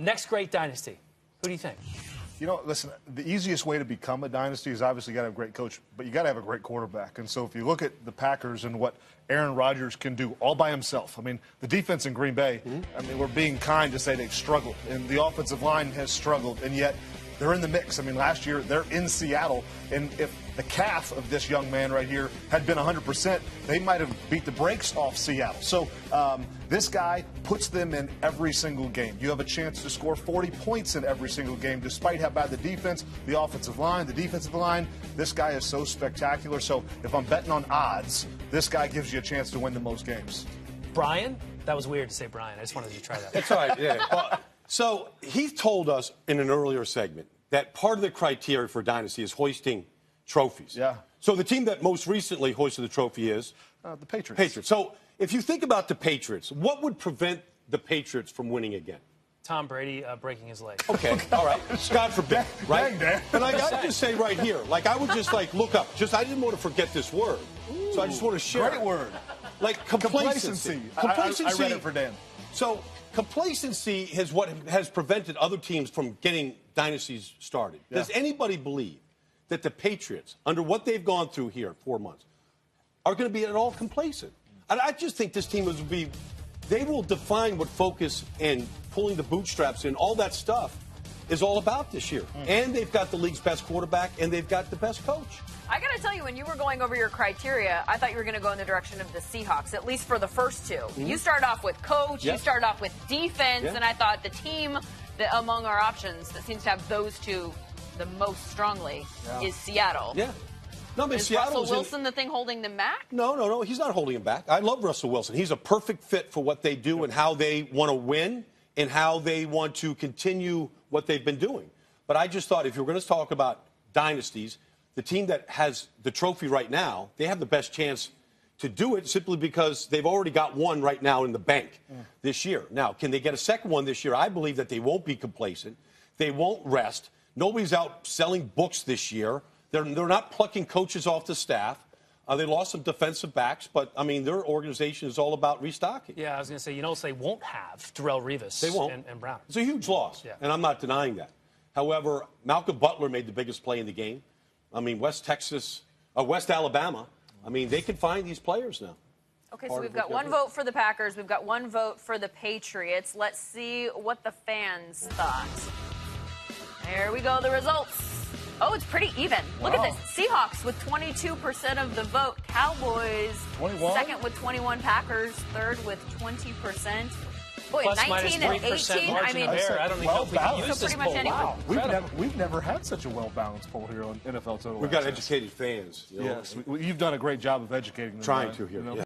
Next great dynasty. Who do you think? You know, listen, the easiest way to become a dynasty is obviously you got to have a great coach, but you got to have a great quarterback. And so if you look at the Packers and what Aaron Rodgers can do all by himself, I mean, the defense in Green Bay, I mean, we're being kind to say they've struggled, and the offensive line has struggled, and yet they're in the mix. I mean, last year they're in Seattle, and if the calf of this young man right here had been 100%, they might have beat the brakes off Seattle. So this guy puts them in every single game. You have a chance to score 40 points in every single game, despite how bad the defense, the offensive line, the defensive line. This guy is so spectacular. So if I'm betting on odds, this guy gives you a chance to win the most games. Brian? That was weird to say Brian. I just wanted you to try that. That's all right, yeah. Well, so he told us in an earlier segment that part of the criteria for dynasty is hoisting trophies. Yeah. So the team that most recently hoisted the trophy is? The Patriots. Patriots. So if you think about the Patriots, what would prevent the Patriots from winning again? Tom Brady breaking his leg. Okay, all right. God forbid, right? Dang, And I got to just say right here, like I would just like look up. Just I didn't want to forget this word, so I just want to share. Great it. word. Like complacency. Complacency. I read it for Dan. So complacency is what has prevented other teams from getting dynasties started. Yeah. Does anybody believe that the Patriots, under what they've gone through here, 4 months, are going to be at all complacent? And I just think this team they will define what focus and pulling the bootstraps in, all that stuff is all about this year. And they've got the league's best quarterback, and they've got the best coach. I got to tell you, when you were going over your criteria, I thought you were going to go in the direction of the Seahawks, at least for the first two. You started off with coach, you started off with defense, and I thought the team that among our options that seems to have those two the most strongly is Seattle. Yeah. No, I mean, Is Seattle's Russell Wilson the thing holding them back? No. He's not holding him back. I love Russell Wilson. He's a perfect fit for what they do and how they want to win and how they want to continue what they've been doing. But I just thought if you're going to talk about dynasties, the team that has the trophy right now, they have the best chance to do it simply because they've already got one right now in the bank this year. Now, can they get a second one this year? I believe that they won't be complacent. They won't rest. Nobody's out selling books this year. They're not plucking coaches off the staff. They lost some defensive backs, but, I mean, their organization is all about restocking. Yeah, I was going to say, you know, they won't have Darrell Revis They won't. And Brown. It's a huge loss, and I'm not denying that. However, Malcolm Butler made the biggest play in the game. I mean, West Alabama, I mean, they can find these players now. Okay, so we've got one vote for the Packers. We've got one vote for the Patriots. Let's see what the fans thought. There we go, the results. Oh, it's pretty even. Look at this. Seahawks with 22% of the vote. Cowboys 21? second with 21. Packers third with 20%. Boy, Plus 19 and 18. I mean, I don't know if we can use so this pretty much poll. anyone. Wow. We've never had such a well-balanced poll here on NFL Total We've got Access. educated fans. You know? Yes, you've done a great job of educating them. Trying Ryan. to here. You know? Yeah.